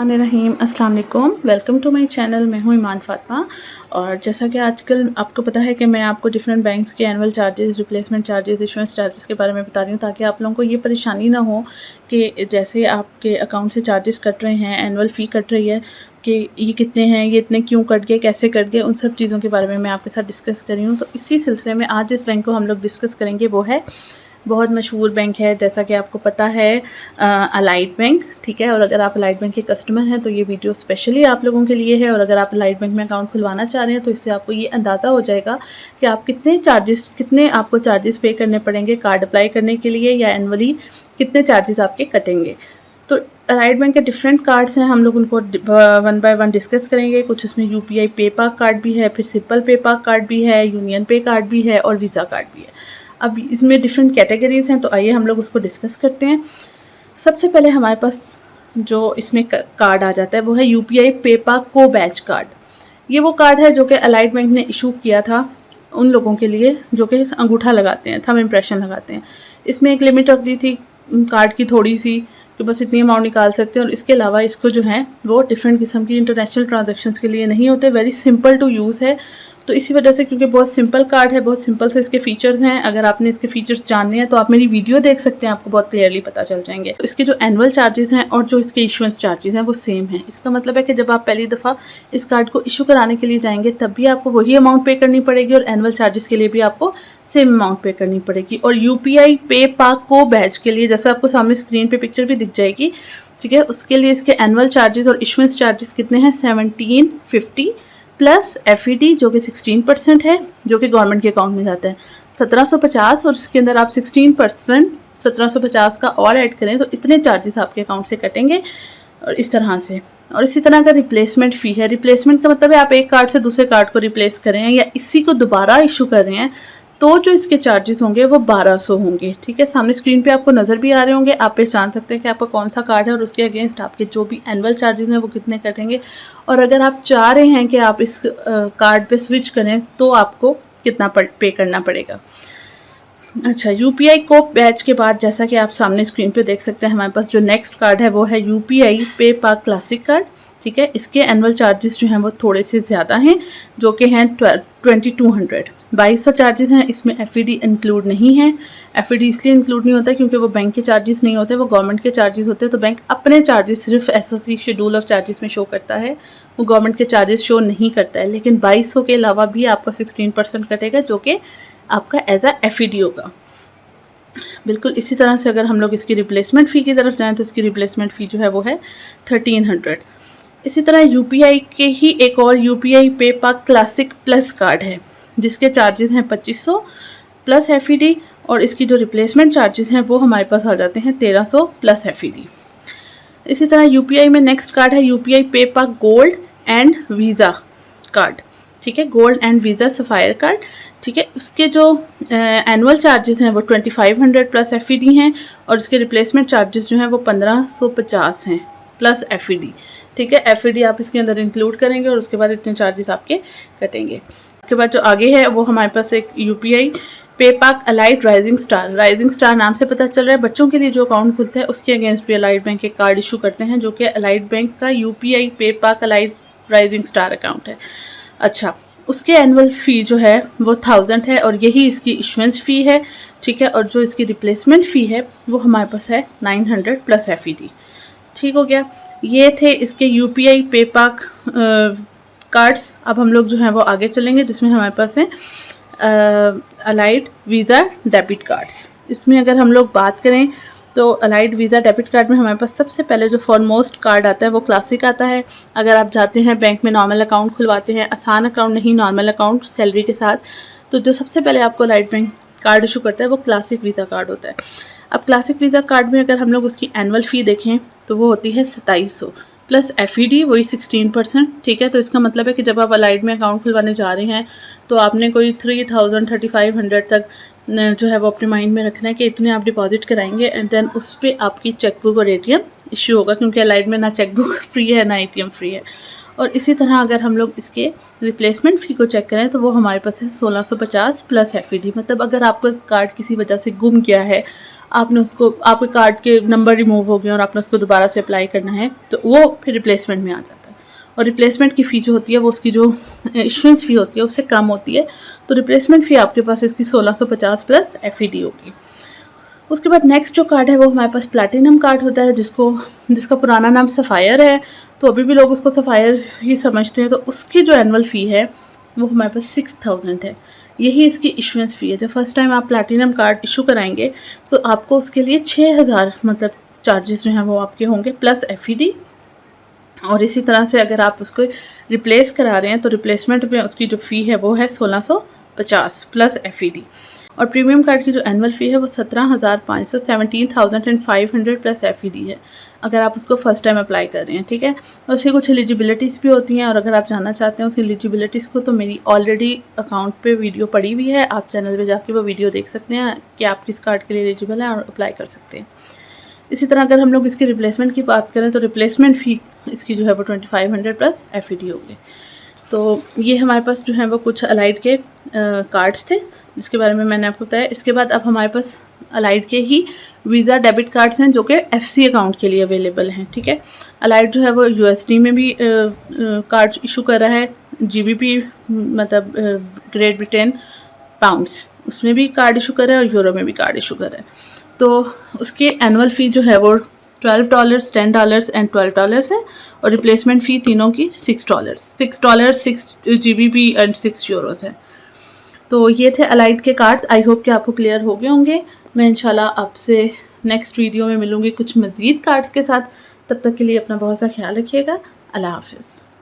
रहीम अस्सलाम वालेकुम, welcome to my channel. मैं हूँ ईमान फ़ातिमा। और जैसा कि आजकल आपको पता है कि मैं आपको डिफरेंट बैंक्स के annual charges, replacement charges, issuance charges के बारे में बता रही हूँ, ताकि आप लोगों को ये परेशानी ना हो कि जैसे आपके अकाउंट से चार्जेस कट रहे हैं, एनुअल फ़ी कट रही है कि ये कितने हैं, ये इतने क्यों कट गए, कैसे कट गए, उन सब चीज़ों के बारे में मैं आपके साथ डिस्कस कर रही हूँ। तो इसी सिलसिले में आज जिस बैंक को हम लोग डिस्कस करेंगे वो है, बहुत मशहूर बैंक है, जैसा कि आपको पता है, अलाइड बैंक। ठीक है, और अगर आप अलाइड बैंक के कस्टमर हैं तो ये वीडियो स्पेशली आप लोगों के लिए है। और अगर आप अलाइड बैंक में अकाउंट खुलवाना चाह रहे हैं तो इससे आपको ये अंदाज़ा हो जाएगा कि आप कितने आपको चार्जेस पे करने पड़ेंगे कार्ड अप्लाई करने के लिए, या एनुअली कितने चार्जेस आपके कटेंगे। तो अलाइड बैंक के डिफरेंट कार्ड्स हैं, हम लोग उनको वन बाय वन डिस्कस करेंगे। कुछ इसमें यूपीआई पे पाक कार्ड भी है, फिर सिंपल पे पाक कार्ड भी है, यूनियन पे कार्ड भी है और वीज़ा कार्ड भी है। अब इसमें डिफरेंट कैटेगरीज़ हैं, तो आइए हम लोग उसको डिस्कस करते हैं। सबसे पहले हमारे पास जो इसमें कार्ड आ जाता है वो है यूपीआई पे पाक को बैच कार्ड। ये वो कार्ड है जो कि अलाइड बैंक ने इशू किया था उन लोगों के लिए जो कि अंगूठा लगाते हैं, थंब इम्प्रेशन लगाते हैं। इसमें एक लिमिट रख दी थी कार्ड की थोड़ी सी, कि बस इतनी अमाउंट निकाल सकते हैं। और इसके अलावा इसको जो है वो डिफरेंट किस्म की इंटरनेशनल ट्रांजैक्शंस के लिए नहीं होते, वेरी सिंपल टू यूज़ है। तो इसी वजह से, क्योंकि बहुत सिंपल कार्ड है, बहुत सिंपल से इसके फीचर्स हैं, अगर आपने इसके फीचर्स जानने हैं तो आप मेरी वीडियो देख सकते हैं, आपको बहुत क्लियरली पता चल जाएंगे। तो इसके जो एनुअल चार्जेस हैं और जो इसके इशुएंस चार्जेस हैं वो सेम है। इसका मतलब है कि जब आप पहली दफ़ा इस कार्ड को इशू कराने के लिए जाएंगे तब भी आपको वही अमाउंट पे करनी पड़ेगी, और एनुअल चार्जेस के लिए भी आपको सेम अमाउंट पे करनी पड़ेगी। और यूपीआई पे पाक को बैच के लिए, जैसे आपको सामने स्क्रीन पे पिक्चर भी दिख जाएगी, ठीक है, उसके लिए इसके एनुअल चार्जेस और इशुएंस चार्जेस कितने हैं, 1750 प्लस एफईडी जो कि 16% है, जो कि गवर्नमेंट के अकाउंट में जाता है, 1750। और इसके अंदर आप 16% 1750 का और ऐड करें तो इतने चार्जेस आपके अकाउंट से कटेंगे। और इस तरह से, और इसी तरह का रिप्लेसमेंट फ़ी है। रिप्लेसमेंट का मतलब है आप एक कार्ड से दूसरे कार्ड को रिप्लेस कर रहे हैं या इसी को दोबारा इशू कर रहे हैं, तो जो इसके चार्जेस होंगे वो 1200 होंगे। ठीक है, सामने स्क्रीन पे आपको नज़र भी आ रहे होंगे, आप पहचान सकते हैं कि आपका कौन सा कार्ड है और उसके अगेंस्ट आपके जो भी एनुअल चार्जेस हैं वो कितने कटेंगे। और अगर आप चाह रहे हैं कि आप इस कार्ड पे स्विच करें तो आपको कितना पे करना पड़ेगा। अच्छा, यूपीआई को बैच के बाद, जैसा कि आप सामने स्क्रीन पे देख सकते हैं, हमारे पास जो नेक्स्ट कार्ड है वो है यूपीआई पे पाक क्लासिक कार्ड। ठीक है, इसके एनुअल चार्जेस जो हैं वो थोड़े से ज़्यादा हैं, जो कि हैं 2200 चार्जेस हैं। इसमें एफईडी इंक्लूड नहीं है। एफईडी इसलिए इंक्लूड नहीं होता क्योंकि वो बैंक के चार्जेस नहीं होते, वो गवर्नमेंट के चार्जेस होते हैं। तो बैंक अपने चार्जेस सिर्फ एसओसी शेड्यूल ऑफ चार्जेस में शो करता है, वो गवर्नमेंट के चार्जेस शो नहीं करता है। लेकिन 2200 के अलावा भी आपका 16% कटेगा, जो कि आपका एज अ एफईडी होगा। बिल्कुल इसी तरह से अगर हम लोग इसकी रिप्लेसमेंट फ़ी की तरफ जाएं तो इसकी रिप्लेसमेंट फ़ी जो है वो है 1300। इसी तरह यूपीआई के ही एक और यूपीआई पे पाक क्लासिक प्लस कार्ड है, जिसके चार्जेस हैं 2500 प्लस एफईडी, और इसकी जो रिप्लेसमेंट चार्जेस हैं वो हमारे पास आ जाते हैं 1300 प्लस एफईडी। इसी तरह यूपीआई में नेक्स्ट कार्ड है यूपीआई पे पाक गोल्ड एंड वीज़ा कार्ड। ठीक है, gold and visa sapphire card. ठीक है, उसके जो एनुअल चार्जेस हैं वो 2500 प्लस एफईडी हैं, और इसके रिप्लेसमेंट चार्जेस जो हैं वो 1550 हैं प्लस एफईडी। ठीक है, एफईडी आप इसके अंदर इंक्लूड करेंगे और उसके बाद इतने चार्जेस आपके कटेंगे। उसके बाद जो आगे है वो हमारे पास एक यूपीआई पे पाक अलाइड राइजिंग स्टार नाम से पता चल रहा है। बच्चों के लिए जो अकाउंट खुलता है उसके अगेंस्ट भी अलाइड बैंक एक कार्ड इशू करते हैं, जो कि अलाइड बैंक का यूपीआई पे पाक अलाइड राइजिंग स्टार अकाउंट है। अच्छा, उसके एनुअल फ़ी जो है वो 1000 है, और यही इसकी इशुएंस फ़ी है। ठीक है, और जो इसकी रिप्लेसमेंट फ़ी है वो हमारे पास है 900 प्लस एफईडी। ठीक हो गया, ये थे इसके यूपीआई पे पाक कार्ड्स। अब हम लोग जो हैं वो आगे चलेंगे, जिसमें हमारे पास है अलाइड वीज़ा डेबिट कार्ड्स। इसमें अगर हम लोग बात करें तो अलाइड वीज़ा डेबिट कार्ड में हमारे पास सबसे पहले जो फॉरमोस्ट कार्ड आता है वो क्लासिक आता है। अगर आप जाते हैं बैंक में नॉर्मल अकाउंट खुलवाते हैं, आसान अकाउंट नहीं, नॉर्मल अकाउंट सैलरी के साथ, तो जो सबसे पहले आपको अलाइड बैंक कार्ड इशू करता है वो क्लासिक वीज़ा कार्ड होता है। अब क्लासिक वीज़ा कार्ड में अगर हम लोग उसकी एनुअल फ़ी देखें तो वो होती है 2700 प्लस एफईडी वही 16%। ठीक है, तो इसका मतलब है कि जब आप अलाइड में अकाउंट खुलवाने जा रहे हैं तो आपने कोई 3000 3500 तक जो है वो अपने माइंड में रखना है कि इतने आप डिपॉजिट कराएंगे, एंड देन उस पर आपकी चेकबुक और एटीएम इश्यू होगा, क्योंकि अलाइड में ना चेकबुक फ्री है ना एटीएम फ्री है। और इसी तरह अगर हम लोग इसके रिप्लेसमेंट फ़ी को चेक करें तो वो हमारे पास है 1650 प्लस एफईडी। मतलब अगर आपका कार्ड किसी वजह से गुम गया है, आपने उसको, आपके कार्ड के नंबर रिमूव हो गए और आपने उसको दोबारा से अप्लाई करना है, तो वो फिर रिप्लेसमेंट में आ जाता है। और रिप्लेसमेंट की फ़ी जो होती है वो उसकी जो इशुएंस फ़ी होती है उससे कम होती है। तो रिप्लेसमेंट फ़ी आपके पास इसकी 1650 प्लस एफईडी होगी। उसके बाद नेक्स्ट जो कार्ड है वो हमारे पास प्लैटिनम कार्ड होता है, जिसका पुराना नाम सफ़ायर है, तो अभी भी लोग उसको सफ़ायर ही समझते हैं। तो उसकी जो एनुअल फ़ी है वो हमारे पास 6000 है। यही इसकी इशुएंस फ़ी है। जब फर्स्ट टाइम आप प्लैटिनम कार्ड इशू कराएंगे तो आपको उसके लिए 6000 मतलब चार्जेस जो हैं वो आपके होंगे प्लस एफईडी। और इसी तरह से अगर आप उसको रिप्लेस करा रहे हैं तो रिप्लेसमेंट में उसकी जो फ़ी है वो है 1650 प्लस एफईडी। और प्रीमियम कार्ड की जो एनुअल फ़ी है वो 17,500 17,500 प्लस एफईडी है, अगर आप उसको फ़र्स्ट टाइम अप्लाई कर रहे हैं, ठीक है। और उसकी कुछ एलिजिबिलिटीज़ भी होती हैं, और अगर आप जानना चाहते हैं उस एलिजिबिलिटीज़ को तो मेरी ऑलरेडी अकाउंट पे वीडियो पड़ी हुई है, आप चैनल पे जाके वो वीडियो देख सकते हैं कि आप किस कार्ड के लिए एलिजिबल हैं और अप्लाई कर सकते हैं। इसी तरह अगर हम लोग इसकी रिप्लेसमेंट की बात करें तो रिप्लेसमेंट फ़ी इसकी जो है वो 2500 प्लस एफईडी होगी। तो ये हमारे पास जो है वो कुछ अलाइड के कार्ड्स थे जिसके बारे में मैंने आपको बताया। इसके बाद अब हमारे पास अलाइड के ही वीज़ा डेबिट कार्ड्स हैं जो कि एफसी अकाउंट के लिए अवेलेबल हैं, ठीक है। अलाइड जो है वो यूएसडी में भी कार्ड इशू कर रहा है, जीबीपी मतलब ग्रेट ब्रिटेन पाउंड्स, उसमें भी कार्ड इशू कर रहा है और यूरो में भी कार्ड इशू कर रहा है। तो उसके एनुअल फ़ी जो है वो $12, $10 एंड $12 है, और रिप्लेसमेंट फ़ी तीनों की $6, $6 GBP एंड 6 यूरोज़ है। तो ये थे अलाइड के कार्ड्स। आई होप कि आपको क्लियर हो गए होंगे। मैं इंशाल्लाह आपसे नेक्स्ट वीडियो में मिलूँगी कुछ मज़ीद कार्ड्स के साथ। तब तक के लिए अपना बहुत सा ख्याल रखिएगा। अल्लाह हाफ़िज़।